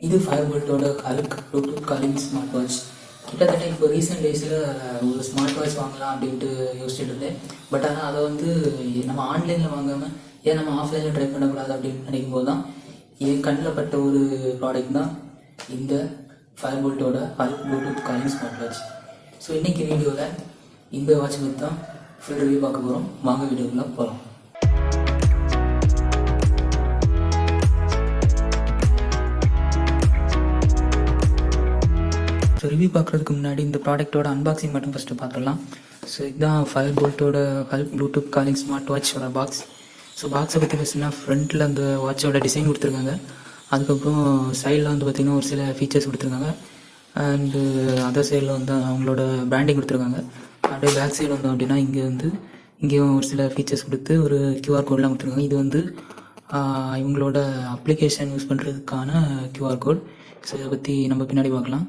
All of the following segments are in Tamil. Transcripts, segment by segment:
இது ஃபயர்போல்ட்டோட ப்ளூடூத் காலிங் ஸ்மார்ட் வாட்ச். கிட்டத்தட்ட இப்போ ரீசெண்ட் டேஸில் ஒரு ஸ்மார்ட் வாட்ச் வாங்கலாம் அப்படின்ட்டு யோசிச்சுட்டு இருந்தேன். பட் ஆனால் அதை வந்து நம்ம ஆன்லைனில் வாங்காமல் ஏன் நம்ம ஆஃப்லைனில் ட்ரை பண்ணக்கூடாது அப்படின்னு நினைக்கும் போது தான் என் கண்ணில் பட்ட ஒரு ப்ராடக்ட் தான் இந்த ஃபயர்போல்ட்டோட Bluetooth calling smart watch. So இன்றைக்கி வீடியோவில் இந்த வாட்ச் பற்றி தான் ஃபுல் ரிவ்யூ பார்க்க போகிறோம். வாங்க வீடியோக்குள்ளே போகலாம். ஸோ ரிவ்யூ பார்க்குறதுக்கு முன்னாடி இந்த ப்ராடக்ட்டோட அன்பாக்சிங் மட்டும் ஃபஸ்ட்டு பார்த்துடலாம். ஸோ இதுதான் ஃபயர்போல்ட்டோட ப்ளூடூத் காலிங் ஸ்மார்ட் வாட்சோட பாக்ஸ். ஸோ பாக்ஸை பற்றி பேசுனா ஃப்ரண்ட்டில் அந்த வாட்சோட டிசைன் கொடுத்துருக்காங்க. அதுக்கப்புறம் சைடில் வந்து பார்த்திங்கன்னா ஒரு சில ஃபீச்சர்ஸ் கொடுத்துருக்காங்க. அண்டு அதர் சைடில் வந்து அவங்களோட பிராண்டிங் கொடுத்துருக்காங்க. அப்படியே பேக் சைடு வந்தோம் அப்படின்னா இங்கேயும் ஒரு சில ஃபீச்சர்ஸ் கொடுத்து ஒரு QR கோட்லாம் கொடுத்துருக்காங்க. இது வந்து இவங்களோட அப்ளிகேஷன் யூஸ் பண்ணுறதுக்கான QR கோட். ஸோ இதை பற்றி நம்ம பின்னாடி பார்க்கலாம்.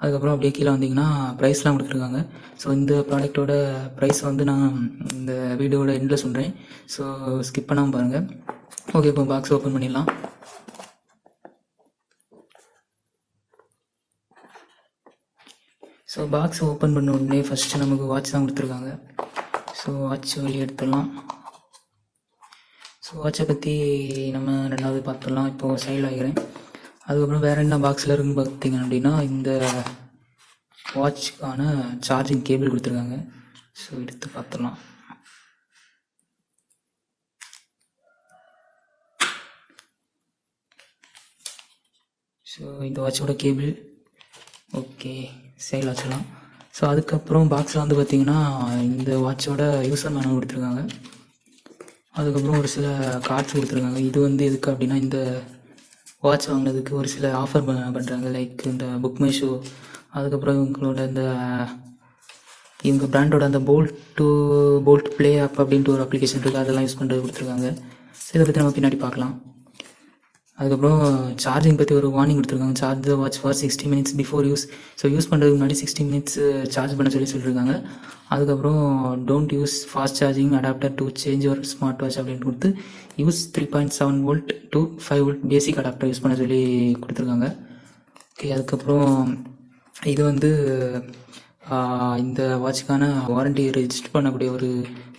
அதுக்கப்புறம் அப்படியே கீழே வந்தீங்கன்னா ப்ரைஸ்லாம் கொடுத்துருக்காங்க. ஸோ இந்த ப்ராடக்ட்டோட ப்ரைஸ் வந்து நான் இந்த வீடியோட எண்டில் சொல்கிறேன். ஸோ ஸ்கிப் பண்ணாமல் பாருங்கள். ஓகே, இப்போ பாக்ஸ் ஓப்பன் பண்ணிடலாம். ஸோ பாக்ஸ் ஓப்பன் பண்ண உடனே ஃபஸ்ட்டு நமக்கு வாட்ச் தான் கொடுத்துருக்காங்க. ஸோ வாட்ச் வெளியே எடுத்துடலாம். ஸோ வாட்சை பற்றி நம்ம ரெண்டாவது பார்த்துடலாம். இப்போது சைடில் வைக்கிறேன். அதுக்கப்புறம் வேறு என்ன பாக்ஸில் இருக்குன்னு பார்த்தீங்க அப்படின்னா இந்த வாட்சுக்கான சார்ஜிங் கேபிள் கொடுத்துருக்காங்க. ஸோ எடுத்து பார்த்துடலாம். ஸோ இந்த வாட்சோட கேபிள் ஓகே சைடில் வச்சிடலாம். ஸோ அதுக்கப்புறம் பாக்ஸில் வந்து பார்த்திங்கன்னா இந்த வாட்சோட யூசர் மேனுவல் கொடுத்துருக்காங்க. அதுக்கப்புறம் ஒரு சில கார்ட்ஸ் கொடுத்துருக்காங்க. இது வந்து எதுக்கு அப்படின்னா இந்த வாட்ச் வாங்கினதுக்கு ஒரு சில ஆஃபர் பண்ணுறாங்க. லைக் இந்த புக் மை ஷோ, அதுக்கப்புறம் இவங்களோட இவங்க பிராண்டோட அந்த போல்ட் ப்ளே ஆப் அப்படின்ட்டு ஒரு அப்ளிகேஷன் இருக்குது. அதெல்லாம் யூஸ் பண்ணுறது கொடுத்துருக்காங்க. ஸோ இதை பற்றி நம்ம பின்னாடி பார்க்கலாம். அதுக்கப்புறம் சார்ஜிங் பற்றி ஒரு வார்னிங் கொடுத்துருக்காங்க. Charge the watch for 60 minutes before use. So use பண்ணுறதுக்கு முன்னாடி 60 minutes சார்ஜ் பண்ண சொல்லியிருக்காங்க. அதுக்கப்புறம் don't use fast charging adapter to change your smart watch அப்படின்னு கொடுத்து use 3.7 volt to 5 volt basic adapter use பண்ண சொல்லி கொடுத்துருக்காங்க. ஓகே, அதுக்கப்புறம் இது வந்து இந்த வாட்சுக்கான வாரண்டி ரெஜிஸ்டர் பண்ணக்கூடிய ஒரு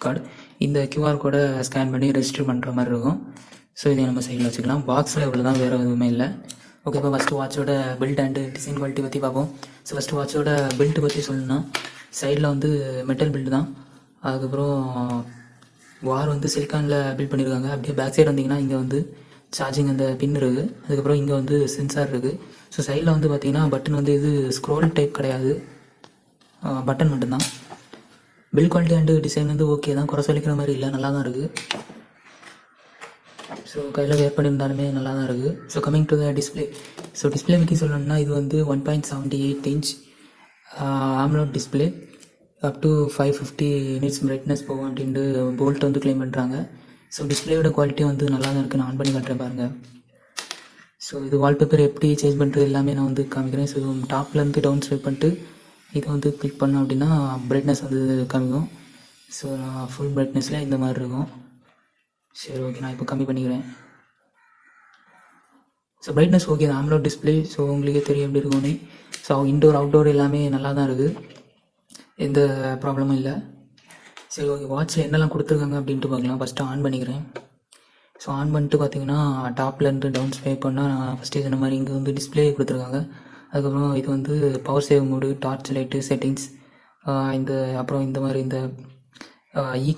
கார்டு. இந்த QR கோடை ஸ்கேன் பண்ணி ரெஜிஸ்டர் பண்ணுற மாதிரி இருக்கும். ஸோ இதை நம்ம சைடில் வச்சுக்கலாம். பாக்ஸில் இவ்வளோ தான், வேறு எதுவுமே இல்லை. ஓகே, இப்போ ஃபஸ்ட்டு வாட்சோட பில்ட் அண்டு டிசைன் குவாலிட்டி பற்றி பார்ப்போம். ஸோ ஃபஸ்ட்டு வாட்சோட பில்ட்டு பற்றி சொல்லணும்னா சைடில் வந்து மெட்டல் பில்டு தான். அதுக்கப்புறம் வார் வந்து சிலிக்கானில் பில்ட் பண்ணியிருக்காங்க. அப்படியே பேக் சைடு வந்தீங்கன்னா இங்கே வந்து சார்ஜிங் அந்த பின் இருக்குது. அதுக்கப்புறம் இங்கே வந்து சென்சார் இருக்குது. ஸோ சைடில் வந்து பார்த்திங்கன்னா பட்டன் வந்து இது ஸ்க்ரோல் டைப் கிடையாது, பட்டன் மட்டும்தான். பில்ட் குவாலிட்டி அண்டு டிசைன் வந்து ஓகே தான், குறை சொல்லிக்கிற மாதிரி இல்லை, நல்லா தான் இருக்குது. ஸோ கையில் வேர் பண்ணியிருந்தாலுமே நல்லா தான் இருக்குது. So coming to the display. So display பற்றி சொல்லணும்னா இது வந்து 1.78 inch AMOLED display. Up to 550 nits brightness போகும் அப்படின்ட்டு போல்ட் வந்து கிளைம் பண்ணுறாங்க. ஸோ டிஸ்பிளேயோட குவாலிட்டி வந்து நல்லா தான் இருக்குது. நான் ஆன் பண்ணி காட்டுறேன் பாருங்கள். ஸோ இது வால்பேப்பர் எப்படி சேஞ்ச் பண்ணுறது எல்லாமே நான் வந்து காமிக்கிறேன். ஸோ டாப்லேருந்து டவுன் ஸ்வைப் பண்ணிட்டு இதை வந்து கிளிக் பண்ணோம் அப்படின்னா பிரைட்னஸ் வந்து காமிக்கும். ஸோ நான் ஃபுல் பிரைட்னஸில் இந்த மாதிரி இருக்கும். சரி, ஓகே, நான் இப்போ கம்மி பண்ணிக்கிறேன். ஸோ பிரைட்னஸ் ஓகே தான், AMOLED டிஸ்பிளே. ஸோ உங்களுக்கே தெரியும் எப்படி இருக்கும்னு. ஸோ இன்டோர் அவுட்டோர் எல்லாமே நல்லா தான் இருக்குது, எந்த ப்ராப்ளமும் இல்லை. சரி, ஓகே, வாட்சில் என்னெல்லாம் கொடுத்துருக்காங்க அப்படின்ட்டு பார்க்கலாம். ஃபஸ்ட்டு ஆன் பண்ணிக்கிறேன். ஸோ ஆன் பண்ணிட்டு பார்த்தீங்கன்னா டாப்லேருந்து டவுன் ஸ்வைப் பண்ணால் ஃபஸ்ட்டு சொன்ன மாதிரி இங்கே வந்து டிஸ்பிளே கொடுத்துருக்காங்க. அதுக்கப்புறம் இது வந்து power save mode, torch light, settings, அப்புறம் இந்த மாதிரி இந்த இ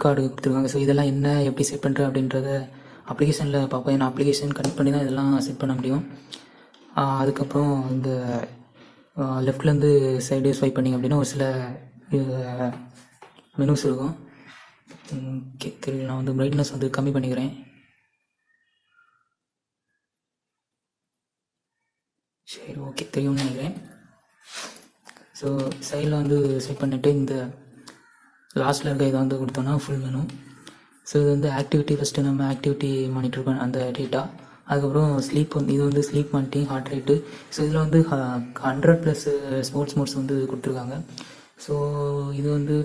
கார்டு கொடுத்துருக்காங்க. ஸோ இதெல்லாம் என்ன எப்படி செட் பண்ணுறது அப்படின்றத அப்ளிகேஷனில் பார்ப்பேன். நான் அப்ளிகேஷன் கனெக்ட் பண்ணி தான் இதெல்லாம் செட் பண்ண முடியும். அதுக்கப்புறம் இந்த லெஃப்ட்லேருந்து சைடு ஸ்வைப் பண்ணிங்க அப்படின்னா ஒரு சில மெனுஸ் இருக்கும். தெரியல, நான் வந்து பிரைட்னஸ் வந்து கம்மி பண்ணிக்கிறேன். சரி, ஓகே, தெரியும்னு நினைக்கிறேன். ஸோ சைடில் வந்து ஸ்வைப் பண்ணிவிட்டு இந்த லாஸ்ட்டில் இருக்க இதை வந்து கொடுத்தோன்னா ஃபுல் மெனு. ஸோ இது வந்து ஆக்டிவிட்டி, ஃபஸ்ட்டு நம்ம ஆக்டிவிட்டி மானிட்டர் பண்ண அந்த டேட்டா. அதுக்கப்புறம் ஸ்லீப் வந்து இது வந்து sleep monitoring, heart rate. So இதில் வந்து 100+ ஸ்போர்ட்ஸ் மோட்ஸ் வந்து கொடுத்துருக்காங்க. ஸோ இது வந்து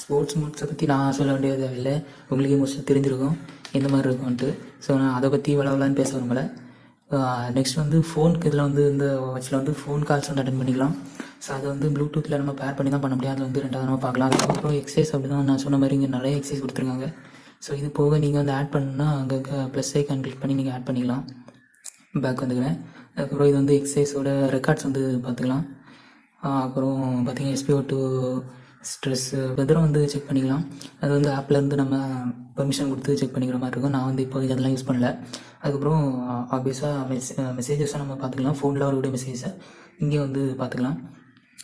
ஸ்போர்ட்ஸ் மோட்ஸை பற்றி நான் சொல்ல வேண்டியது தேவையில்லை, உங்களுக்கே மோஸ்ட்டாக தெரிஞ்சிருக்கும் எந்த மாதிரி இருக்கும்ன்ட்டு. ஸோ நான் அதை பற்றி வளவலான்னு பேச விரும்பலை. நெக்ஸ்ட் வந்து ஃபோனுக்கு இதில் வந்து இந்த வாட்சில் வந்து ஃபோன் கால்ஸ் வந்து அட்டன் பண்ணிக்கலாம். ஸோ அது வந்து ப்ளூடூத்தில் நம்ம பேர் பண்ணி தான் பண்ண முடியும். அதில் வந்து 2வது நம்ம பார்க்கலாம். அதுக்கப்புறம் எக்ஸசைஸ் அப்படி தான் நான் சொன்ன மாதிரி இங்கே நிறைய எக்ஸசைஸ் கொடுத்துருக்காங்க. ஸோ இது போக நீங்கள் வந்து ஆட் பண்ணணும்னா அங்கே ப்ளஸ் ஐக்கான் கிளிக் பண்ணி நீங்கள் ஆட் பண்ணிக்கலாம். பேக் வந்துக்கிறேன். அதுக்கப்புறம் இது வந்து எக்ஸசைஸோட ரெக்கார்ட்ஸ் வந்து பார்த்துக்கலாம். அப்புறம் பார்த்திங்கன்னா SpO2 ஸ்ட்ரெஸ் வெதரும் வந்து செக் பண்ணிக்கலாம். அது வந்து ஆப்லேருந்து நம்ம பெர்மிஷன் கொடுத்து செக் பண்ணிக்கிற மாதிரி இருக்கும். நான் வந்து இப்போ இதெல்லாம் யூஸ் பண்ணல. அதுக்கப்புறம் ஆப்வியஸாக மெசேஜஸை நம்ம பார்த்துக்கலாம். ஃபோனில் வரக்கூடிய மெசேஜஸை இங்கே வந்து பார்த்துக்கலாம்.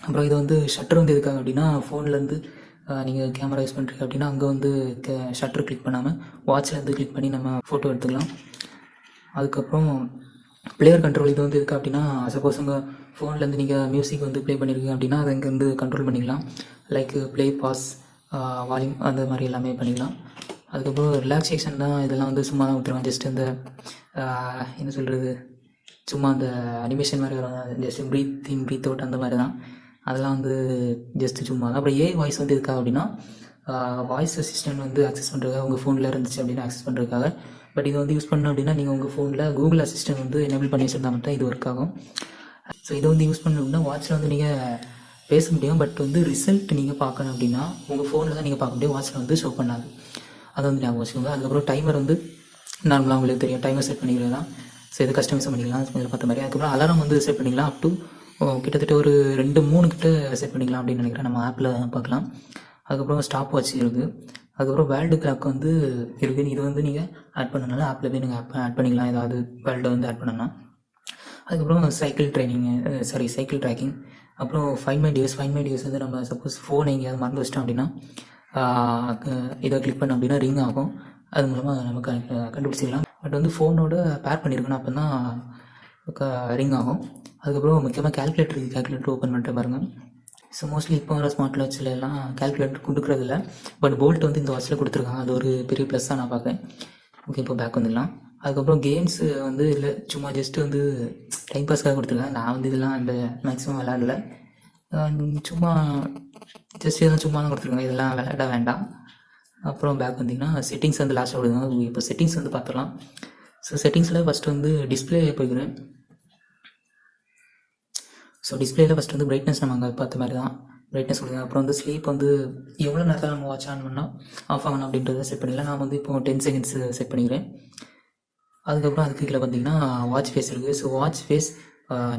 அப்புறம் இது வந்து ஷட்டர் வந்து எதுக்காக அப்படின்னா ஃபோன்லேருந்து நீங்கள் கேமரா யூஸ் பண்ணுறீங்க அப்படின்னா அங்கே வந்து ஷட்டர் கிளிக் பண்ணாமல் வாட்ச்லேருந்து கிளிக் பண்ணி நம்ம ஃபோட்டோ எடுத்துக்கலாம். அதுக்கப்புறம் பிளேயர் கண்ட்ரோல் இது வந்து எதுக்கு அப்படின்னா சப்போஸ் உங்கள் ஃபோன்லேருந்து நீங்கள் மியூசிக் வந்து ப்ளே பண்ணியிருக்கீங்க அப்படின்னா அதை இங்கே வந்து கண்ட்ரோல் பண்ணிக்கலாம். லைக் ப்ளே பாஸ் வால்யூம் அந்த மாதிரி எல்லாமே பண்ணிக்கலாம். அதுக்கப்புறம் ரிலாக்ஸேஷன் தான் இதெல்லாம் வந்து சும்மா தான் கொடுத்துருவேன். ஜஸ்ட் இந்த என்ன சொல்கிறது சும்மா அந்த அனிமேஷன் மாதிரி வரும். Just breath in breathe out அந்த மாதிரி தான். அதெல்லாம் வந்து ஜஸ்ட்டு சும்மா தான். அப்புறம் AI வாய்ஸ் வந்து எதுக்காக அப்படின்னா வாய்ஸ் அசிஸ்டன்ட் வந்து ஆக்சஸ் பண்ணுறதுக்காக உங்கள் ஃபோனில் இருந்துச்சு அப்படின்னு ஆக்சஸ் பண்ணுறதுக்காக. பட் இது வந்து யூஸ் பண்ணணும் அப்படின்னா நீங்கள் உங்கள் ஃபோனில் கூகுள் அசிஸ்டன்ட் வந்து எனேபிள் பண்ணி வச்சுருந்தா மட்டும் இது ஒர்க் ஆகும். ஸோ இதை வந்து யூஸ் பண்ணணும் அப்படின்னா வாட்சில் வந்து நீங்கள் பேச முடியும். பட் வந்து ரிசல்ட் நீங்கள் பார்க்கணும் அப்படின்னா உங்கள் ஃபோனில் தான் நீங்கள் பார்க்க முடியும். வாட்சில் வந்து ஷோ பண்ணாது. அதை வந்து ஞாபகம் வச்சுக்கோங்க. அதுக்கப்புறம் டைமர் வந்து நார்மலாக உங்களுக்கு தெரியும். டைமர் செட் பண்ணிக்கிறது தான். ஸோ இது கஸ்டமைஸ் பண்ணிக்கலாம் இதில் பார்த்த மாதிரி. அதுக்கப்புறம் அலாரம் வந்து செட் பண்ணிக்கலாம். அப் டு கிட்டத்தட்ட ஒரு 2-3 கிட்ட செட் பண்ணிக்கலாம் அப்படின்னு நினைக்கிறேன். நம்ம ஆப்பில் பார்க்கலாம். அதுக்கப்புறம் ஸ்டாப் வாட்ச் இருக்குது. அதுக்கப்புறம் வேர்ல்டு கிளாக் வந்து இருக்குது. இது வந்து நீங்கள் ஆட் பண்ணனால ஆப்பில் போய் நீங்கள் ஆட் பண்ணிக்கலாம். ஏதாவது வேர்ல்டை வந்து ஆட் பண்ணணும்னா. அதுக்கப்புறம் சைக்கிள் ட்ராக்கிங். அப்புறம் ஃபைண்ட் மை டிவைஸ் வந்து நம்ம சப்போஸ் ஃபோனை எங்கேயாவது மறந்து வச்சிட்டோம் அப்படின்னா இதை கிளிக் பண்ணோம் அப்படின்னா ரிங் ஆகும். அது மூலமாக நமக்கு கண்டுபிடிச்சிக்கலாம். பட் வந்து ஃபோனோட பேர் பண்ணியிருக்கணும் அப்போ தான் ரிங் ஆகும். அதுக்கப்புறம் முக்கியமாக கேல்குலேட்டர் ஓப்பன் பண்ணிட்டு பாருங்கள். ஸோ மோஸ்ட்லி இப்போ வர ஸ்மார்ட் வாட்சில் எல்லாம் கேல்குலேட்டர் கொடுக்குறதில்ல. பட் போல்ட் வந்து இந்த வாட்சில் கொடுத்துருக்காங்க. அது ஒரு பெரிய ப்ளஸ்ஸாக நான் பார்க்குறேன். ஓகே, இப்போ பேக் வந்துடலாம். அதுக்கப்புறம் கேம்ஸ் வந்து இல்லை சும்மா ஜஸ்ட்டு வந்து டைம் பாஸ்க்காக கொடுத்துருக்காங்க. நான் வந்து இதெல்லாம் இந்த மேக்ஸிமம் விளையாடல. சும்மா ஜஸ்ட் இதெல்லாம் சும்மா தான் கொடுத்துருக்காங்க. இதெல்லாம் விளையாட வேண்டாம். அப்புறம் பேக் வந்திங்கன்னா செட்டிங்ஸ் வந்து லாஸ்ட்டாக விடுங்க. இப்போ செட்டிங்ஸ் வந்து பார்த்துடலாம். ஸோ செட்டிங்ஸில் ஃபஸ்ட்டு வந்து டிஸ்பிளே போய்க்கிறேன். ஸோ டிஸ்பிளேயில் ஃபஸ்ட்டு வந்து பிரைட்னஸ் நம்ம அங்கே பார்த்த மாதிரி தான் பிரைட்னஸ் கொடுங்க. அப்புறம் வந்து ஸ்லீப் வந்து எவ்வளோ நேரத்தில் நம்ம வாட்ச் ஆன் பண்ணால் ஆஃப் ஆகணும் அப்படின்றத செட் பண்ணிக்கலாம். நான் வந்து இப்போ 10 செகண்ட்ஸ் செட் பண்ணிக்கிறேன். அதுக்கப்புறம் அதுக்கு கீழே பார்த்தீங்கன்னா வாட்ச் ஃபேஸ் இருக்குது. ஸோ வாட்ச் ஃபேஸ்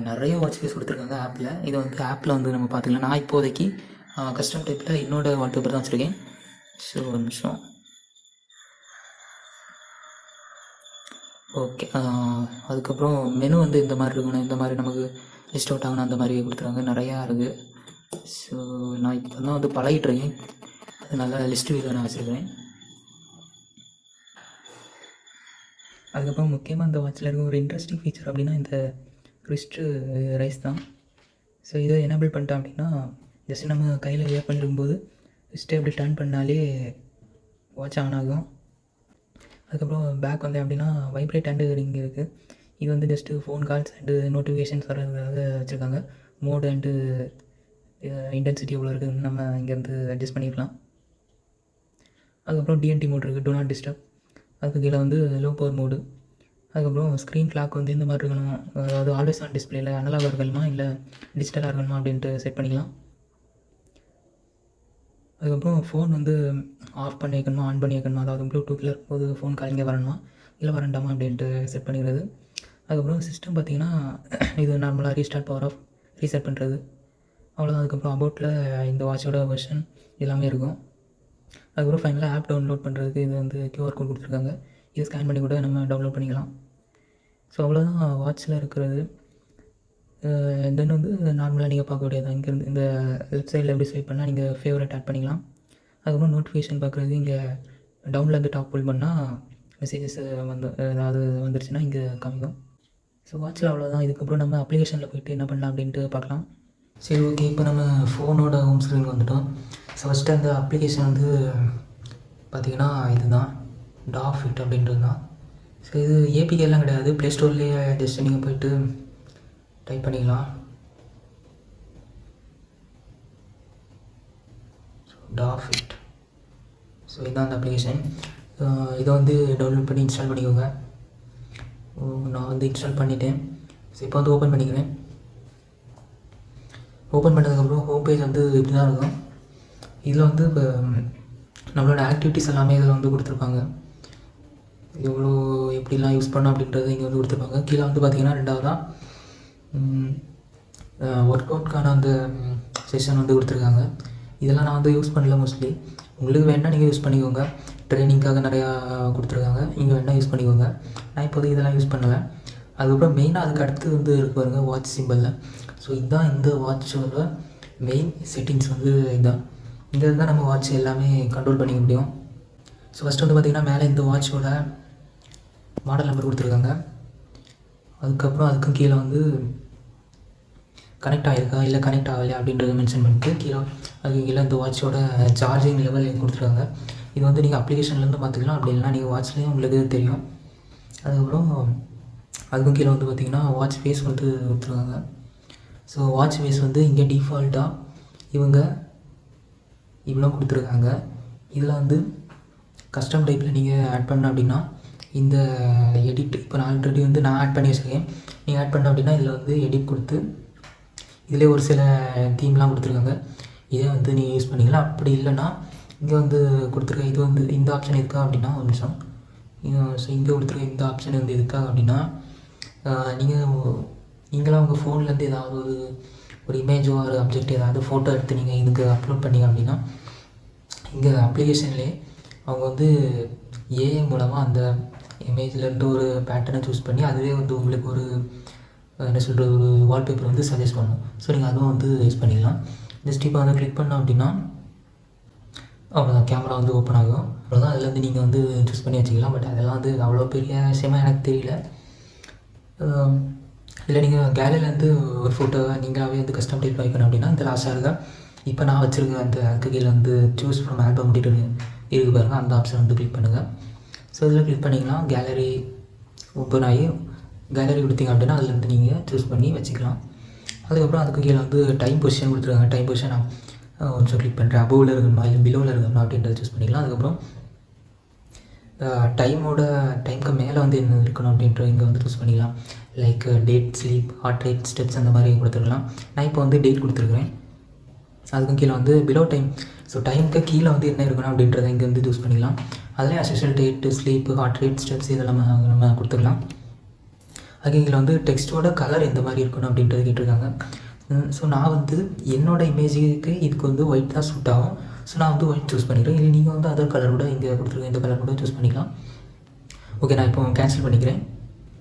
நிறைய வாட்ச் ஃபேஸ் கொடுத்துருக்காங்க ஆப்பில். இது வந்து ஆப்பில் வந்து நம்ம பார்த்துக்கலாம். நான் இப்போதைக்கு கஸ்டம் டைப்பில் என்னோடய வால்பேப்பர் தான் வச்சுருக்கேன். ஸோ ஒரு நிமிஷம். ஓகே, அதுக்கப்புறம் மெனு வந்து இந்த மாதிரி இருக்கணும். இந்த மாதிரி நமக்கு லிஸ்ட் அவுட் ஆகணும் அந்த மாதிரி கொடுத்துருக்காங்க. நிறையா இருக்குது. ஸோ நான் இப்போ தான் வந்து பழகிட்டுருக்கேன். அதனால் லிஸ்ட்டு வீடியோ நான் வச்சுருக்கேன். அதுக்கப்புறம் முக்கியமாக இந்த வாட்சில் இருக்க ஒரு இன்ட்ரெஸ்டிங் ஃபீச்சர் அப்படின்னா இந்த ரிஸ்ட்டு ரைஸ் தான். ஸோ இதை எனேபிள் பண்ணிட்டோம் அப்படின்னா ஜஸ்ட் நம்ம கையில் வேர் பண்ணிருக்கும்போது ரிஸ்ட்டை அப்படி டர்ன் பண்ணாலே வாட்ச் ஆன் ஆகும். அதுக்கப்புறம் பேக் வந்து அப்படின்னா வைப்ரேட் அண்டு ரிங் இருக்குது. இது வந்து just phone calls and notifications வர்றதுக்காக வச்சுருக்காங்க. மோடு அண்டு இன்டென்சிட்டி எவ்வளோ இருக்குதுன்னு நம்ம இங்கேருந்து அட்ஜஸ்ட் பண்ணிக்கலாம். அதுக்கப்புறம் டிஎன்டி மோட் இருக்குது, டூ நாட் டிஸ்டர்ப். அதுக்கு கீழே வந்து லோ பவர் மோடு. அதுக்கப்புறம் ஸ்க்ரீன் கிளாக் வந்து இந்த மாதிரி இருக்கணும். அதாவது ஆல்வேஸ் ஆன் டிஸ்பிளேயில் அனலாக இருக்கணுமா இல்லை டிஜிட்டலாக இருக்கணுமா அப்படின்ட்டு செட் பண்ணிக்கலாம். அதுக்கப்புறம் ஃபோன் வந்து ஆஃப் பண்ணி வைக்கணுமா ஆன் பண்ணி வைக்கணுமா, அதாவது ப்ளூடூத்தில் இருக்கும்போது ஃபோன் காலிங்கே வரணுமா இல்லை வரண்டாமா அப்படின்ட்டு செட் பண்ணிக்கிறது. அதுக்கப்புறம் சிஸ்டம் பார்த்திங்கன்னா இது நார்மலாக ரீஸ்டார்ட் பவர் ஆஃப் ரீசெட் பண்ணுறது அவ்வளோதான். அதுக்கப்புறம் அபவுட்டில் இந்த வாட்சோட வெர்ஷன் எல்லாமே இருக்கும். அதுக்கப்புறம் ஃபைனலாக ஆப் டவுன்லோட் பண்ணுறதுக்கு இது வந்து QR கோட் கொடுத்துருக்காங்க. இது ஸ்கேன் பண்ணி கூட நம்ம டவுன்லோட் பண்ணிக்கலாம். ஸோ அவ்வளோதான் வாட்சில் இருக்கிறது. தென் வந்து நார்மலாக நீங்கள் பார்க்கக்கூடியது இங்கேருந்து இந்த லெஃப்ட் சைடில் எப்படி ஸ்வைப் பண்ணால் நீங்கள் ஃபேவரட் ஆட் பண்ணிக்கலாம். அதுக்கப்புறம் நோட்டிஃபிகேஷன் பார்க்குறது இங்கே டவுனில் இருந்து டாப் புல் பண்ணால் மெசேஜஸ் வந்து ஏதாவது வந்துருச்சுன்னா இங்கே காமிக்கும். ஸோ வாட்சில் அவ்வளோதான். இதுக்கப்புறம் நம்ம அப்ளிகேஷனில் போய்ட்டு என்ன பண்ணலாம் அப்படின்ட்டு பார்க்கலாம். சரி, ஓகே, இப்போ நம்ம ஃபோனோட ஹோம் ஸ்க்ரீன் வந்துட்டோம். ஸோ ஃபஸ்ட்டு அந்த அப்ளிகேஷன் வந்து பார்த்திங்கன்னா இதுதான் டாஃபிட் அப்படின்றது தான். ஸோ இது ஏபிகேலாம் கிடையாது, ப்ளே ஸ்டோர்லேயே ஜஸ்ட் நீங்கள் போய்ட்டு டைப் பண்ணிக்கலாம். ஸோ டாஃபிட். ஸோ இதுதான் அந்த அப்ளிகேஷன். இதை வந்து டவுன்லோட் பண்ணி இன்ஸ்டால் பண்ணிக்கோங்க. நான் வந்து இன்ஸ்டால் பண்ணிட்டேன். ஸோ இப்போ வந்து ஓப்பன் பண்ணிக்கிறேன். ஓப்பன் பண்ணதுக்கப்புறம் ஹோம் பேஜ் வந்து இப்படி தான் இருக்கும். இதில் வந்து இப்போ நம்மளோட ஆக்டிவிட்டீஸ் எல்லாமே இதில் வந்து கொடுத்துருப்பாங்க. எவ்வளோ எப்படிலாம் யூஸ் பண்ணோம் அப்படின்றது இங்கே வந்து கொடுத்துருப்பாங்க. கீழே வந்து பார்த்திங்கன்னா ரெண்டாவதாக ஒர்க் அவுட்கான அந்த செஷன் வந்து கொடுத்துருக்காங்க. இதெல்லாம் நான் வந்து யூஸ் பண்ணல மோஸ்ட்லி. உங்களுக்கு வேணால் நீங்கள் யூஸ் பண்ணிக்கோங்க. ட்ரைனிங்காக நிறையா கொடுத்துருக்காங்க, நீங்கள் வேணால் யூஸ் பண்ணிக்கோங்க. நான் இப்போதைக்கு இதெல்லாம் யூஸ் பண்ணலை. அதுக்கப்புறம் மெயினாக அதுக்கு அடுத்து வந்து இருக்கு பாருங்கள் வாட்ச் சிம்பிளில். ஸோ இதுதான் இந்த வாட்சோட மெயின் செட்டிங்ஸ் வந்து இதுதான். இங்கே இருந்தால் நம்ம வாட்ச் எல்லாமே கண்ட்ரோல் பண்ணிக்க முடியும். ஸோ ஃபஸ்ட்டு வந்து பார்த்திங்கன்னா மேலே இந்த வாட்சோட மாடல் நம்பர் கொடுத்துருக்காங்க. அதுக்கப்புறம் அதுக்கும் கீழே வந்து கனெக்ட் ஆகிருக்கா இல்லை கனெக்ட் ஆகலையா அப்படின்றத மென்ஷன் பண்ணிட்டு கீழே அதுக்கு கீழே இந்த வாட்சோட சார்ஜிங் லெவல் கொடுத்துருக்காங்க. இது வந்து நீங்கள் அப்ளிகேஷன்லேருந்து பார்த்துக்கலாம், அப்படி இல்லைனா நீங்கள் வாட்ச்லேயும் உங்களுக்கு தெரியும். அதுக்கப்புறம் அதுக்கும் கீழே வந்து பார்த்திங்கன்னா வாட்ச் ஃபேஸ் வந்து கொடுத்துருக்காங்க. ஸோ வாட்ச் ஃபேஸ் வந்து இங்கே டிஃபால்ட்டாக இவங்க இவ்வளோ கொடுத்துருக்காங்க. இதில் வந்து கஸ்டம் டைப்பில் நீங்கள் ஆட் பண்ண அப்படின்னா இந்த எடிட் இப்போ நான் ஆல்ரெடி வந்து நான் ஆட் பண்ணி வச்சுருக்கேன். நீங்கள் ஆட் பண்ண அப்படின்னா இதில் வந்து எடிட் கொடுத்து இதிலே ஒரு சில தீம்லாம் கொடுத்துருக்காங்க. இதே வந்து நீங்கள் யூஸ் பண்ணிக்கலாம். அப்படி இல்லைன்னா இங்கே வந்து கொடுத்துருக்க இது வந்து இந்த ஆப்ஷன் இருக்கா அப்படின்னா ஒரு நிமிஷம். ஸோ இங்கே கொடுத்துருக்க இந்த ஆப்ஷன் வந்து எதுக்காக அப்படின்னா நீங்களாம் உங்கள் ஃபோன்லேருந்து ஏதாவது ஒரு இமேஜோ ஒரு அப்ஜெக்ட் ஏதாவது ஃபோட்டோ எடுத்து நீங்கள் இதுக்கு அப்லோட் பண்ணிங்க அப்படின்னா இங்கே அப்ளிகேஷன்லேயே அவங்க வந்து ஏஐ மூலமாக அந்த இமேஜ்லேருந்து ஒரு பேட்டர்னை சூஸ் பண்ணி அதுவே வந்து உங்களுக்கு ஒரு என்ன சொல்கிறது ஒரு வால்பேப்பர் வந்து சஜஸ்ட் பண்ணும். ஸோ நீங்கள் அதுவும் வந்து யூஸ் பண்ணிக்கலாம். ஜஸ்ட் இப்போ அதை கிளிக் பண்ணோம் அப்படின்னா அவ்வளோதான், கேமரா வந்து ஓப்பன் ஆகும். அவ்வளோதான், அதுலேருந்து நீங்கள் வந்து சூஸ் பண்ணி வச்சுக்கலாம். பட் அதெல்லாம் வந்து அவ்வளோ பெரிய விஷயமாக எனக்கு தெரியல. இல்லை நீங்கள் கேலரியிலேருந்து ஒரு ஃபோட்டோவை நீங்களாகவே வந்து கஸ்டம் டைப் வைக்கணும் அப்படின்னா இந்த லாஸ்ட்டாக இருக்கா இப்போ நான் வச்சுருக்க அந்த அதுக்கு கீழே வந்து சூஸ் ஃப்ரம் ஆல்பம் டீட்டெயில் இருக்குது பாருங்கள், அந்த ஆப்ஷன் வந்து கிளிக் பண்ணுங்கள். ஸோ இதில் கிளிக் பண்ணிக்கலாம். கேலரி ஓப்பன் ஆகி கேலரி கொடுத்தீங்க அப்படின்னா அதுலேருந்து நீங்கள் சூஸ் பண்ணி வச்சுக்கலாம். அதுக்கப்புறம் அதுக்கு கீழே வந்து டைம் பொசிஷன் கொடுத்துருக்காங்க. டைம் பொசிஷன் நான் கொஞ்சம் கிளிக் பண்ணுறேன். அபோவில் இருக்கணுமா இல்லை பிலோவில் இருக்கணுமா அப்படின்றத சூஸ் பண்ணிக்கலாம். அதுக்கப்புறம் டைமுக்கு மேலே வந்து என்ன இருக்கணும் அப்படின்ற இங்கே வந்து சூஸ் பண்ணிக்கலாம். Like date, sleep, heart rate, steps அந்த மாதிரி கொடுத்துருக்கலாம். நான் இப்போ வந்து டேட் கொடுத்துருக்குறேன். அதுக்கும் கீழே வந்து பிலோ டைம். ஸோ டைமுக்கு கீழே வந்து என்ன இருக்கணும் அப்படின்றத இங்கே வந்து சூஸ் பண்ணிக்கலாம். அதிலே அசோஷியல் date, sleep, heart rate, steps இதெல்லாம் நம்ம கொடுத்துக்கலாம். அதுக்கு இதில் வந்து டெக்ஸ்ட்டோட கலர் எந்த மாதிரி இருக்கணும் அப்படின்றது கேட்டிருக்காங்க. ஸோ நான் வந்து என்னோடய இமேஜுக்கு இதுக்கு வந்து ஒயிட் தான் சூட் ஆகும். ஸோ நான் வந்து ஒயிட் சூஸ் பண்ணிக்கிறேன். இல்லை நீங்கள் வந்து அதர் கலர் கூட இங்கே கொடுத்துருக்கேன், இந்த கலர் கூட சூஸ் பண்ணிக்கலாம். ஓகே, நான் இப்போ கேன்சல் பண்ணிக்கிறேன்.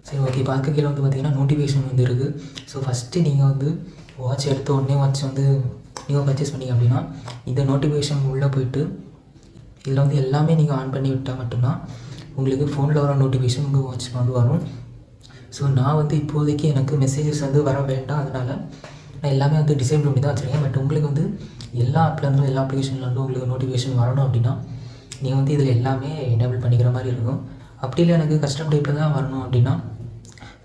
சரி, ஓகே. இப்போ அதுக்கு கீழே வந்து பார்த்திங்கன்னா நோட்டிஃபிகேஷன் வந்து இருக்குது. ஸோ ஃபஸ்ட்டு நீங்கள் வந்து வாட்ச் எடுத்த உடனே வாட்ச் வந்து நீங்கள் பர்ச்சேஸ் பண்ணிங்க அப்படின்னா இந்த நோட்டிஃபிகேஷன் உள்ளே போய்ட்டு இதில் வந்து எல்லாமே நீங்கள் ஆன் பண்ணி விட்டால் மட்டும்தான் உங்களுக்கு ஃபோனில் வர நோட்டிஃபிகேஷன் உங்கள் வாட்ச் வந்து வரும். ஸோ நான் வந்து இப்போதைக்கு எனக்கு மெசேஜஸ் வந்து வர வேண்டாம், அதனால் நான் எல்லாமே வந்து டிசேபிள் பண்ணி தான் வச்சுருக்கேன். பட் உங்களுக்கு வந்து எல்லா ஆப்லேருந்தும் எல்லா அப்ளிகேஷன்லேருந்தும் உங்களுக்கு நோட்டிஃபிகேஷன் வரணும் அப்படின்னா நீங்கள் வந்து இதில் எல்லாமே எனேபிள் பண்ணிக்கிற மாதிரி இருக்கும். அப்படி இல்லை எனக்கு கஸ்டம் டைப்பில் தான் வரணும் அப்படின்னா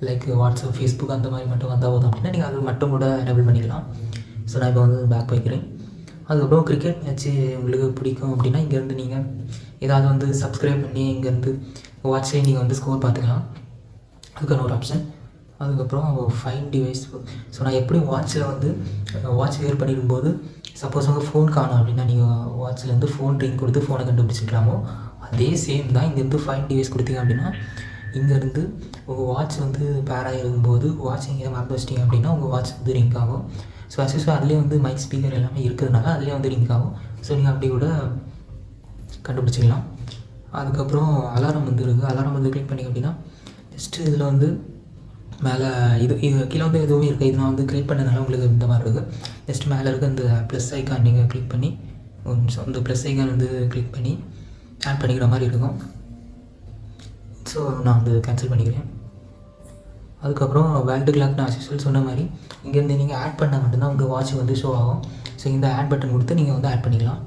லைக் வாட்ஸ்அப், ஃபேஸ்புக் அந்த மாதிரி மட்டும் வந்தால் போதும் அப்படின்னா நீங்கள் அது மட்டும் கூட எனேபிள் பண்ணிக்கலாம். ஸோ நான் இப்போ வந்து பேக் வைக்கிறேன். அதுக்கப்புறம் கிரிக்கெட் மேட்ச்சு உங்களுக்கு பிடிக்கும் அப்படின்னா இங்கேருந்து நீங்கள் ஏதாவது வந்து சப்ஸ்கிரைப் பண்ணி இங்கேருந்து வாட்ச்லேயே நீங்கள் வந்து ஸ்கோர் பார்த்துக்கலாம். அதுக்கான ஒரு ஆப்ஷன். அதுக்கப்புறம் ஃபைன் டிவைஸ். ஸோ நான் எப்படி வாட்சில் வந்து வாட்ச் வேர் பண்ணிடும்போது சப்போஸ் உங்கள் ஃபோன் காணும் அப்படின்னா நீங்கள் வாட்ச்லேருந்து ஃபோன் ரிங் கொடுத்து ஃபோனை கண்டுபிடிச்சிக்கலாமோ அதே சேம் தான் இங்கேருந்து ஃபைன் டிவைஸ் கொடுத்தீங்க அப்படின்னா இங்கேருந்து உங்கள் வாட்ச் வந்து பேராக இருக்கும்போது வாட்ச் எங்கேயா மறந்து வச்சிட்டிங்க அப்படின்னா உங்கள் வாட்ச் வந்து ரிங்க் ஆகும். ஸோ அதுலேயே வந்து மைக் ஸ்பீக்கர் எல்லாமே இருக்கிறதுனால அதுலேயே வந்து ரிங்க் ஆகும். ஸோ நீங்கள் அப்படி கூட கண்டுபிடிச்சிக்கலாம். அதுக்கப்புறம் அலாரம் வந்து இருக்குது. அலாரம் வந்து கிளிக் பண்ணிங்க அப்படின்னா ஜஸ்ட்டு இதில் வந்து மேலே இது கீழே வந்து எதுவுமே இருக்குது. இது நான் வந்து கிரியேட் பண்ணதுனால உங்களுக்கு இந்த மாதிரி இருக்குது. ஜஸ்ட் மேலே இருக்க இந்த ப்ளஸ் ஐக்கான் நீங்கள் கிளிக் பண்ணி இந்த ப்ளஸ் ஐக்கான் வந்து கிளிக் பண்ணி ஆட் பண்ணிக்கிற மாதிரி இருக்கும். ஸோ நான் வந்து கேன்சல் பண்ணிக்கிறேன். அதுக்கப்புறம் வேல்டு கிளாக் நான் அசிஸ்வல் சொன்ன மாதிரி இங்கேருந்து நீங்கள் ஆட் பண்ணால் மட்டும்தான் உங்கள் வாட்ச் வந்து ஷோ ஆகும். ஸோ இந்த ஆட் பட்டன் கொடுத்து நீங்கள் வந்து ஆட் பண்ணிக்கலாம்.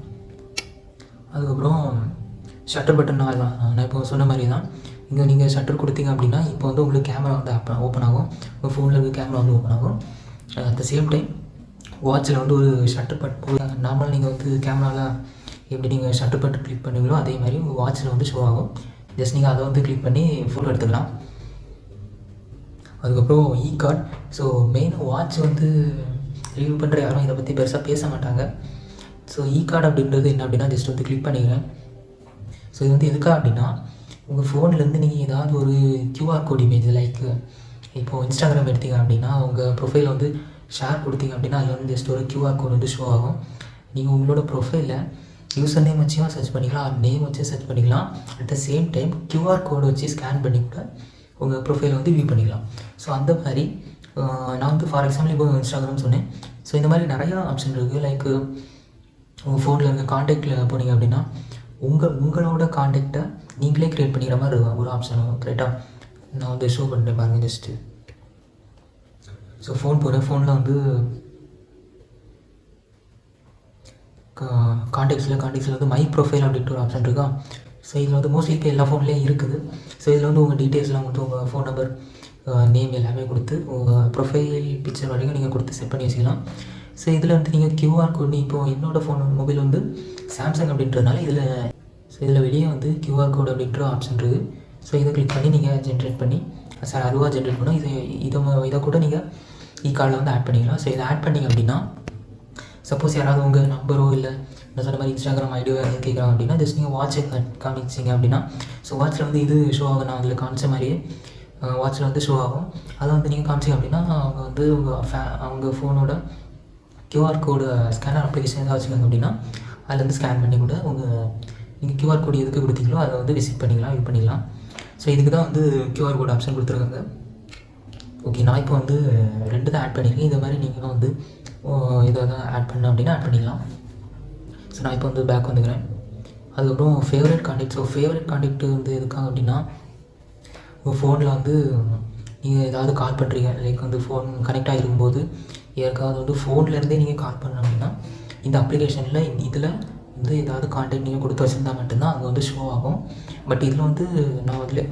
அதுக்கப்புறம் ஷட்டர் பட்டன் நான் இப்போ சொன்ன மாதிரி தான் இங்கே நீங்கள் ஷட்டர் கொடுத்தீங்க அப்படின்னா இப்போ வந்து உங்களுக்கு கேமரா வந்து ஓப்பன் ஆகும். உங்கள் ஃபோனில் இருக்க கேமரா வந்து ஓப்பன் ஆகும். அட் த சேம் டைம் வாட்சில் வந்து ஒரு ஷட்டர் பட்டன் நார்மலாக நீங்கள் வந்து கேமராவில் எப்படி நீங்கள் ஷட்டர் பட்டன் கிளிக் பண்ணுவீங்களோ அதே மாதிரி உங்கள் வாட்சில் வந்து ஷோ ஆகும். ஜஸ்ட் நீங்கள் அதை வந்து கிளிக் பண்ணி ஃபோட்டோ எடுத்துக்கலாம். அதுக்கப்புறம் கார்டு. ஸோ மெயினாக வாட்ச் வந்து ரிவ்யூ பண்ணுற யாரும் இதை பற்றி பெருசாக பேச மாட்டாங்க. ஸோ கார்டு அப்படின்றது என்ன அப்படின்னா ஜஸ்ட் வந்து கிளிக் பண்ணிக்கிறேன். ஸோ இது வந்து எதுக்காக அப்படின்னா உங்கள் ஃபோன்லேருந்து நீங்கள் ஏதாவது ஒரு QR கோட் இமேஜ் லைக் இப்போது இன்ஸ்டாகிராம் எடுத்தீங்க அப்படின்னா உங்கள் ப்ரொஃபைல் வந்து ஷேர் கொடுத்தீங்க அப்படின்னா அதில் வந்து ஜஸ்ட் ஒரு QR கோட் வந்து ஷோ ஆகும். நீங்கள் உங்களோட ப்ரொஃபைலில் யூசர் நேம் வச்சும் சர்ச் பண்ணிக்கலாம், நேம் வச்சு சர்ச் பண்ணிக்கலாம். At the same time QR கோடு வச்சு ஸ்கேன் பண்ணி கூட உங்கள் ப்ரொஃபைலை வந்து வியூ பண்ணிக்கலாம். ஸோ அந்த மாதிரி நான் வந்து ஃபார் எக்ஸாம்பிள் இப்போ இன்ஸ்டாகிராம் சொன்னேன். ஸோ இந்த மாதிரி நிறையா ஆப்ஷன் இருக்குது. லைக் உங்கள் ஃபோனில் இருக்க காண்டாக்டில் போனீங்க அப்படின்னா உங்களோட காண்டாக்டை நீங்களே க்ரியேட் பண்ணிக்கிற மாதிரி இருக்கும் ஒரு ஆப்ஷன். கரெக்டாக நான் வந்து ஷோ பண்ணுறேன் பாருங்கள் ஜஸ்ட்டு. ஸோ ஃபோன் போகிறேன், ஃபோனில் வந்து காண்டாக்ட்ஸில் வந்து மை ப்ரொஃபைல் அப்படின்ட்டு ஒரு ஆப்ஷன் இருக்கா. ஸோ இதில் வந்து மோஸ்ட்லி இப்போ எல்லா ஃபோன்லேயும் இருக்குது. ஸோ இதில் வந்து உங்கள் டீட்டெயில்ஸ்லாம் கொடுத்து உங்கள் ஃபோன் நம்பர், நேம் எல்லாமே கொடுத்து உங்கள் ப்ரொஃபைல் பிக்சர் வரைக்கும் நீங்கள் கொடுத்து செட் பண்ணி வச்சுக்கலாம். ஸோ இதில் வந்து நீங்கள் QR கோடு இப்போது என்னோடய ஃபோன் மொபைல் வந்து சாம்சங் அப்படின்றதுனால இதில் வெளியே வந்து QR கோடு அப்படின்ற ஆப்ஷன் இருக்குது. ஸோ இதை கிளிக் பண்ணி நீங்கள் ஜென்ரேட் பண்ணி அதுவாக ஜென்ரேட் பண்ணோம். இதை கூட நீங்கள் கார்டில் வந்து ஆட் பண்ணிக்கலாம். ஸோ இதை ஆட் பண்ணிங்க அப்படின்னா சப்போஸ் யாராவது உங்கள் நம்பரோ இல்லை நான் சொன்ன மாதிரி இன்ஸ்டாகிராம் ஐடியோ யாராவது கேட்குறாங்க அப்படின்னா ஜஸ்ட் நீங்கள் வாட்சை காமிச்சிங்க அப்படின்னா ஸோ வாட்சில் வந்து இது ஷோ ஆகும். நான் அதில் காமிச்ச மாதிரியே வாட்சில் வந்து ஷோ ஆகும். அதை வந்து நீங்கள் காமிச்சிங்க அப்படின்னா அவங்க வந்து அவங்க ஃபோனோட QR கோடு ஸ்கேனர் அப்ளிகேஷன் எதாவது வச்சுக்கோங்க அப்படின்னா அதில் வந்து ஸ்கேன் பண்ணி கூட நீங்கள் QR கோடு எதுக்கு கொடுத்தீங்களோ அதை வந்து விசிட் பண்ணிக்கலாம், வியூ பண்ணிக்கலாம். ஸோ இதுக்கு தான் வந்து QR கோடு ஆப்ஷன் கொடுத்துருக்காங்க. ஓகே, நான் இப்போ வந்து 2 தான் ஆட் பண்ணியிருக்கேன். இந்த மாதிரி நீங்களும் வந்து இதை தான் ஆட் பண்ண அப்படின்னா ஆட் பண்ணிக்கலாம். ஸோ நான் இப்போ வந்து பேக் வந்துக்கிறேன். அதுக்கப்புறம் favourite contact. So favourite contact வந்து எதுக்காக அப்படின்னா உங்கள் ஃபோனில் வந்து நீங்கள் ஏதாவது கால் பண்ணுறீங்க, லைக் வந்து ஃபோன் கனெக்ட் ஆகிருக்கும்போது யாருக்காவது வந்து ஃபோன்லேருந்தே நீங்கள் கால் பண்ண அப்படின்னா இந்த அப்ளிகேஷனில் இதில் வந்து ஏதாவது காண்டாக்ட் நீங்கள் கொடுத்து வச்சுருந்தா மட்டும்தான் அங்கே வந்து ஷோ ஆகும். பட் இதில் வந்து நான் அதில்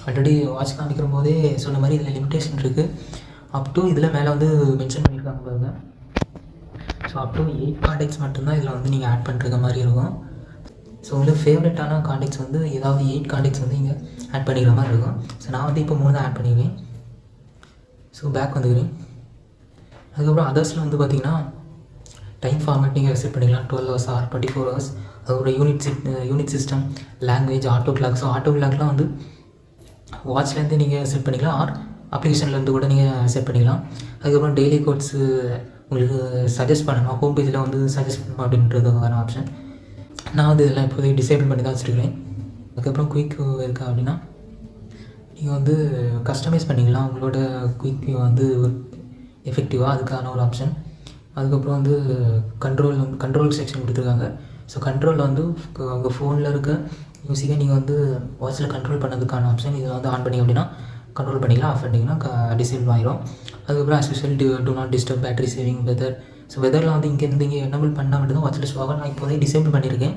ஆல்ரெடி வாட்ச் காமிக்கிற போதே சொன்ன மாதிரி இதில் லிமிட்டேஷன் இருக்குது. அப் டு இதில் மேலே வந்து மென்ஷன் பண்ணியிருக்காங்க பாருங்க. ஸோ அப் டு 8 காண்டாக்ட்ஸ் மட்டும்தான் இதில் வந்து நீங்கள் ஆட் பண்ணுற மாதிரி இருக்கும். ஸோ உங்களுக்கு ஃபேவரட்டான காண்டாக்ட்ஸ் வந்து ஏதாவது 8 காண்டாக்ட்ஸ் வந்து இங்கே ஆட் பண்ணிக்கிற மாதிரி இருக்கும். ஸோ நான் வந்து இப்போ 3 தான் ஆட் பண்ணிக்குவேன். ஸோ பேக் வந்துக்கிறேன். அதுக்கப்புறம் அதர்ஸில் வந்து பார்த்திங்கன்னா டைம் ஃபார்மேட் நீங்கள் செட் பண்ணிக்கலாம், 12 hours ஆர் 24 hours. அதுக்கப்புறம் unit system, language, auto clock. So auto கிளாக்லாம் வந்து வாட்ச்லேருந்து நீங்கள் செட் பண்ணிக்கலாம், ஆர் அப்ளிகேஷன்லேருந்து கூட நீங்கள் செட் பண்ணிக்கலாம். அதுக்கப்புறம் டெய்லி கோட்ஸு உங்களுக்கு சஜஸ்ட் பண்ணணும், ஹோம் பேஜில் வந்து சஜஸ்ட் பண்ணணும் அப்படின்றதுக்கான ஆப்ஷன். நான் வந்து இதெல்லாம் இப்போதைக்கு டிசேபிள் பண்ணி தான் வச்சுருக்கிறேன். அதுக்கப்புறம் குயிக் இருக்கா அப்படின்னா நீங்கள் வந்து கஸ்டமைஸ் பண்ணிக்கலாம் உங்களோட குயிக் வந்து எஃபெக்டிவாக, அதுக்கான ஒரு ஆப்ஷன். அதுக்கப்புறம் வந்து கண்ட்ரோல் செக்ஷன் கொடுத்துருக்காங்க. ஸோ கண்ட்ரோலில் வந்து உங்கள் ஃபோனில் இருக்க மியூசிக்கை நீங்கள் வந்து வாட்சில் கண்ட்ரோல் பண்ணதுக்கான ஆப்ஷன். இதில் வந்து ஆன் பண்ணிங்க அப்படின்னா கண்ட்ரோல் பண்ணிக்கலாம், ஆஃப் பண்ணிங்கன்னா டிசேபிள் ஆகிரும். அதுக்கப்புறம் as usual do not disturb, battery saving, weather. So வெதரில் வந்து இங்கேருந்து இங்கே எனபிள் பண்ணால் மட்டும்தான் வாட்சில் ஷோ ஆகும். நான் இப்போதே டிசேபிள் பண்ணியிருக்கேன்.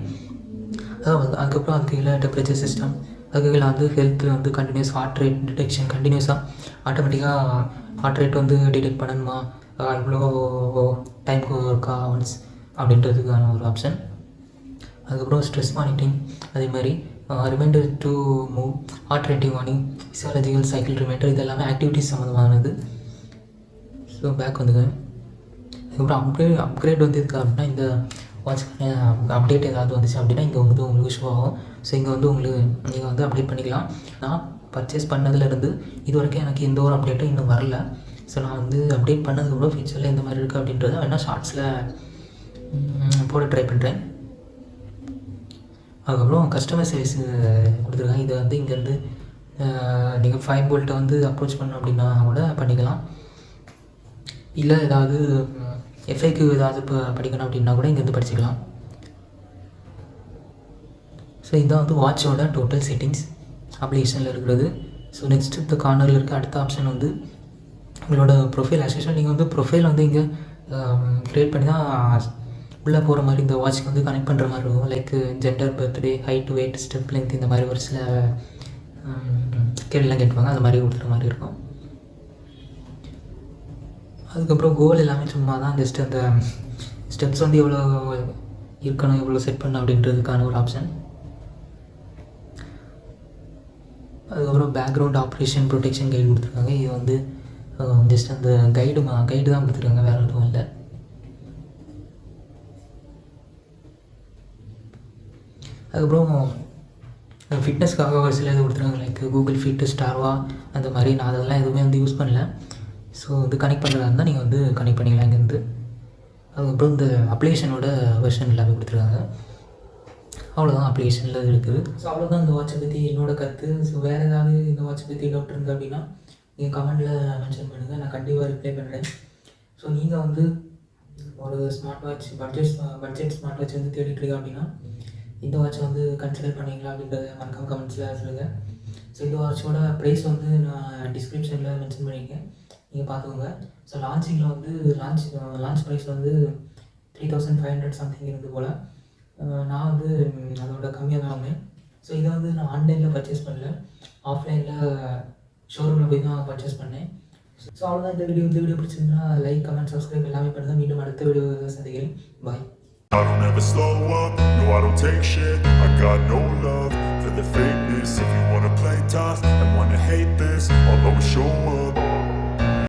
அதுக்கப்புறம் அதுக்கு கீழே டெம்பரேச்சர் சிஸ்டம், அதுக்கு கீழே வந்து ஹெல்த்தில் வந்து கண்டினியூஸ் ஹார்ட் ரேட் டிடெக்ஷன், கண்டினியூஸாக ஆட்டோமேட்டிக்காக ஹார்ட் ரேட் வந்து டிடெக்ட் பண்ணணுமா, இவ்வளோ டைமுக்கு ஒர்க்கா ஒன்ஸ் அப்படின்றதுக்கான ஒரு ஆப்ஷன். அதுக்கப்புறம் ஸ்ட்ரெஸ் மானிட்டரிங், அதே மாதிரி reminder to move, heart rating warning, physiological cycle reminder, இது எல்லாமே ஆக்டிவிட்டிஸ் சம்மந்தமானது. ஸோ பேக் வந்துங்க. அதுக்கப்புறம் அப்கிரேட் வந்து இருக்குது அப்படின்னா இந்த வாட்ச்க்கான அப்டேட் ஏதாவது வந்துச்சு அப்படின்னா இங்கே வந்து உங்களுக்கு ஷோ ஆகும். ஸோ இங்கே வந்து உங்களுக்கு நீங்கள் வந்து அப்டேட் பண்ணிக்கலாம். நான் பர்ச்சேஸ் பண்ணதுலேருந்து இது வரைக்கும் எனக்கு எந்த ஒரு அப்டேட்டும் இன்னும் வரல. ஸோ நான் வந்து அப்டேட் பண்ணதுக்கப்புறம் ஃபியூச்சரில் இந்த மாதிரி இருக்குது அப்படின்றத வேணால் ஷார்ட்ஸில் போட ட்ரை பண்ணுறேன். அதுக்கப்புறம் கஸ்டமர் சர்வீஸ் கொடுத்துருக்காங்க. இதை வந்து இங்கேருந்து நீங்கள் 5 volt வந்து அப்ரோச் பண்ணோம் அப்படின்னா கூட பண்ணிக்கலாம். இல்லை ஏதாவது FAQ ஏதாவது இப்போ படிக்கணும் அப்படின்னா கூட இங்கேருந்து படிச்சுக்கலாம். ஸோ இதுதான் வந்து வாட்சோட டோட்டல் செட்டிங்ஸ் அப்ளிகேஷனில் இருக்கிறது. ஸோ நெக்ஸ்ட் இந்த கார்னரில் இருக்க அடுத்த ஆப்ஷன் வந்து உங்களோட ப்ரொஃபைல். ஆக்சுவலாக நீங்கள் வந்து ப்ரொஃபைல் வந்து இங்கே க்ரியேட் பண்ணி தான் உள்ளே போகிற மாதிரி இந்த வாட்ச்க்கு வந்து கனெக்ட் பண்ணுற மாதிரி இருக்கும். Like gender, birthday, height, weight, step length, இந்த மாதிரி ஒரு சில கேள்விலாம் கேட்டுவாங்க, அந்த மாதிரி கொடுக்குற மாதிரி இருக்கும். அதுக்கப்புறம் கோல் எல்லாமே சும்மா தான், ஜஸ்ட் அந்த ஸ்டெப்ஸ் வந்து எவ்வளோ இருக்கணும், எவ்வளோ செட் பண்ணணும் அப்படின்றதுக்கான ஒரு ஆப்ஷன். அதுக்கப்புறம் பேக்ரவுண்ட் ஆப்ரேஷன் ப்ரொடெக்ஷன் கைடு கொடுத்துருக்காங்க. இது வந்து ஜஸ்ட் அந்த கைடு தான் கொடுத்துருக்காங்க, வேறு எதுவும் இல்லை. அதுக்கப்புறம் ஃபிட்னஸ்க்காக ஒரு சில இது கொடுத்துருக்காங்க, லைக் கூகுள் ஃபிட், ஸ்டார்வா அந்த மாதிரி. நான் அதெல்லாம் எதுவுமே வந்து யூஸ் பண்ணல. ஸோ இது கனெக்ட் பண்ணுறதா இருந்தால் நீங்கள் வந்து கனெக்ட் பண்ணிக்கலாம் இங்கேருந்து. அதுக்கப்புறம் இந்த அப்ளிகேஷனோட வெர்ஷன் எல்லாமே கொடுத்துருக்காங்க. அவ்வளோதான் அப்ளிகேஷனில் இருக்குது. ஸோ அவ்வளோதான் இந்த வாட்சை பற்றி என்னோடய கருத்து. ஸோ வேறு ஏதாவது இந்த வாட்சை பற்றி டவுட் இருக்குது அப்படின்னா நீங்கள் கமெண்டில் மென்ஷன் பண்ணுங்கள், நான் கண்டிப்பாக ரிப்ளை பண்ணுறேன். ஸோ நீங்கள் வந்து ஒரு smart watch budget smart watch வந்து தேடிட்டுருக்கீங்க அப்படின்னா இந்த வாட்சை வந்து கன்சிடர் பண்ணிங்களா அப்படின்றத மறக்காம கமெண்ட்ஸில் சொல்லுங்கள். ஸோ இந்த வாட்சோட ப்ரைஸ் வந்து நான் டிஸ்கிரிப்ஷனில் மென்ஷன் பண்ணியிருக்கேன், நீங்கள் பார்த்துக்கோங்க. ஸோ லான்ச்சிங்கில் வந்து லான்ச் ப்ரைஸ் வந்து 3500 சம்திங் இருந்து போல். நான் வந்து அதோட கம்மியாக தான் வாங்கினேன். ஸோ இதை வந்து நான் ஆன்லைனில் பர்ச்சேஸ் பண்ணல, ஆஃப்லைனில் ஷோரூமில் போய் தான் பர்ச்சேஸ் பண்ணேன். ஸோ அவ்வளோதான் இந்த வீடியோ பிடிச்சிருந்தா லைக், கமெண்ட், சப்ஸ்கிரைப் எல்லாமே பண்ணுங்கள். மீண்டும் அடுத்த வீடியோ சந்திக்கிறேன். பாய். I don't ever slow up, no I don't take shit. I got no love for the fakeness. If you wanna play tough,